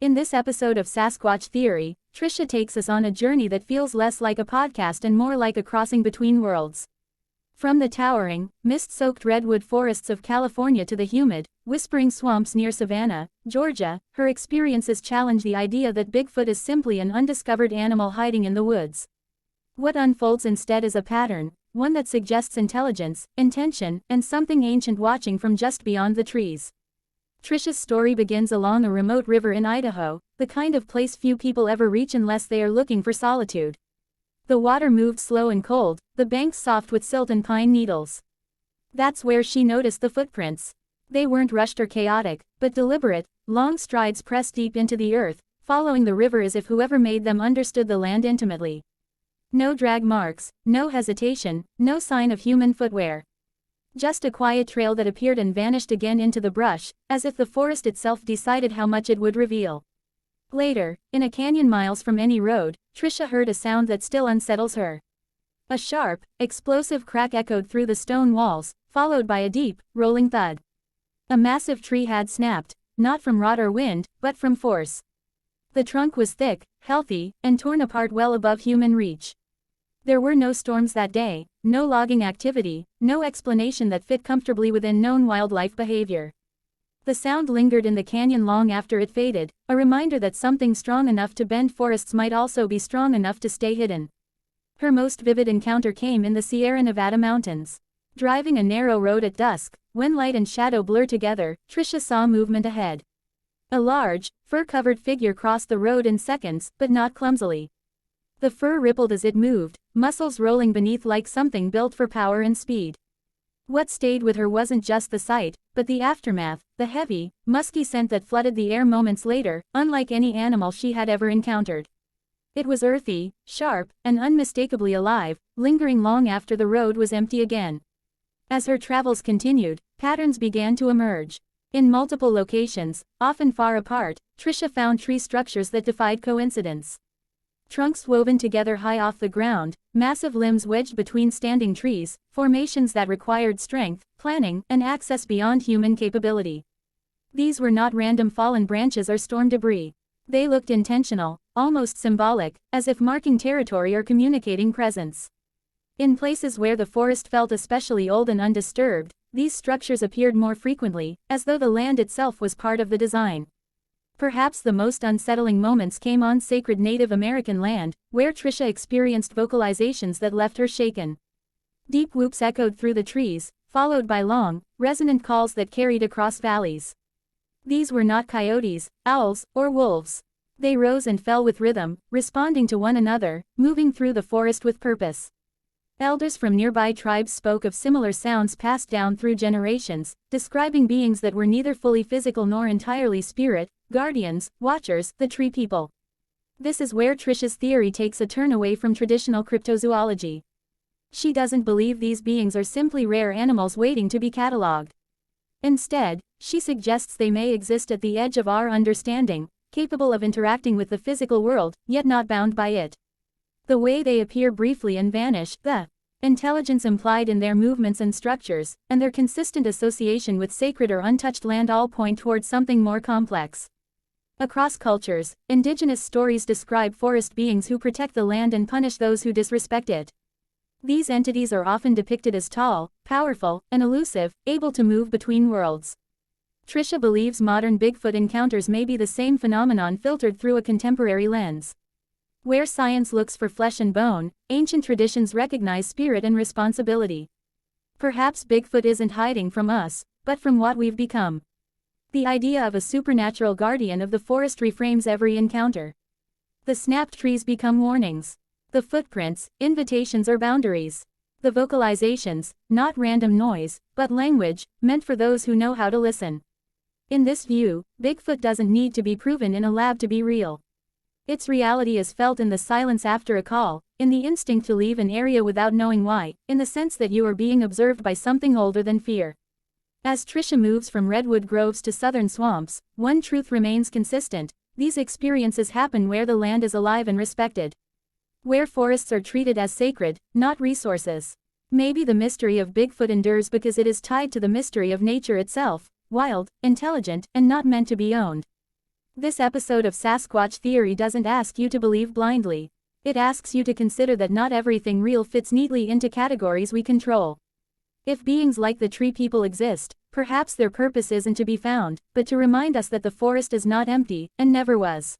In this episode of Sasquatch Theory, Tricia takes us on a journey that feels less like a podcast and more like a crossing between worlds. From the towering, mist-soaked redwood forests of California to the humid, whispering swamps near Savannah, Georgia, her experiences challenge the idea that Bigfoot is simply an undiscovered animal hiding in the woods. What unfolds instead is a pattern, one that suggests intelligence, intention, and something ancient watching from just beyond the trees. Tricia's story begins along a remote river in Idaho, the kind of place few people ever reach unless they are looking for solitude. The water moved slow and cold, the banks soft with silt and pine needles. That's where she noticed the footprints. They weren't rushed or chaotic, but deliberate, long strides pressed deep into the earth, following the river as if whoever made them understood the land intimately. No drag marks, no hesitation, no sign of human footwear. Just a quiet trail that appeared and vanished again into the brush, as if the forest itself decided how much it would reveal. Later, in a canyon miles from any road, Tricia heard a sound that still unsettles her. A sharp, explosive crack echoed through the stone walls, followed by a deep, rolling thud. A massive tree had snapped, not from rot or wind, but from force. The trunk was thick, healthy, and torn apart well above human reach. There were no storms that day, no logging activity, no explanation that fit comfortably within known wildlife behavior. The sound lingered in the canyon long after it faded, a reminder that something strong enough to bend forests might also be strong enough to stay hidden. Her most vivid encounter came in the Sierra Nevada mountains. Driving a narrow road at dusk, when light and shadow blur together, Tricia saw movement ahead. A large, fur-covered figure crossed the road in seconds, but not clumsily. The fur rippled as it moved, muscles rolling beneath like something built for power and speed. What stayed with her wasn't just the sight, but the aftermath, the heavy, musky scent that flooded the air moments later, unlike any animal she had ever encountered. It was earthy, sharp, and unmistakably alive, lingering long after the road was empty again. As her travels continued, patterns began to emerge. In multiple locations, often far apart, Tricia found tree structures that defied coincidence. Trunks woven together high off the ground, massive limbs wedged between standing trees, formations that required strength, planning, and access beyond human capability. These were not random fallen branches or storm debris. They looked intentional, almost symbolic, as if marking territory or communicating presence. In places where the forest felt especially old and undisturbed, these structures appeared more frequently, as though the land itself was part of the design. Perhaps the most unsettling moments came on sacred Native American land, where Tricia experienced vocalizations that left her shaken. Deep whoops echoed through the trees, followed by long, resonant calls that carried across valleys. These were not coyotes, owls, or wolves. They rose and fell with rhythm, responding to one another, moving through the forest with purpose. Elders from nearby tribes spoke of similar sounds passed down through generations, describing beings that were neither fully physical nor entirely spirit, guardians, watchers, the tree people. This is where Tricia's theory takes a turn away from traditional cryptozoology. She doesn't believe these beings are simply rare animals waiting to be catalogued. Instead, she suggests they may exist at the edge of our understanding, capable of interacting with the physical world, yet not bound by it. The way they appear briefly and vanish, the intelligence implied in their movements and structures, and their consistent association with sacred or untouched land all point towards something more complex. Across cultures, indigenous stories describe forest beings who protect the land and punish those who disrespect it. These entities are often depicted as tall, powerful, and elusive, able to move between worlds. Tricia believes modern Bigfoot encounters may be the same phenomenon filtered through a contemporary lens. Where science looks for flesh and bone, ancient traditions recognize spirit and responsibility. Perhaps Bigfoot isn't hiding from us, but from what we've become. The idea of a supernatural guardian of the forest reframes every encounter. The snapped trees become warnings. The footprints, invitations or boundaries. The vocalizations, not random noise, but language, meant for those who know how to listen. In this view, Bigfoot doesn't need to be proven in a lab to be real. Its reality is felt in the silence after a call, in the instinct to leave an area without knowing why, in the sense that you are being observed by something older than fear. As Tricia moves from redwood groves to southern swamps, one truth remains consistent: these experiences happen where the land is alive and respected. Where forests are treated as sacred, not resources. Maybe the mystery of Bigfoot endures because it is tied to the mystery of nature itself, wild, intelligent, and not meant to be owned. This episode of Sasquatch Theory doesn't ask you to believe blindly. It asks you to consider that not everything real fits neatly into categories we control. If beings like the tree people exist, perhaps their purpose isn't to be found, but to remind us that the forest is not empty, and never was.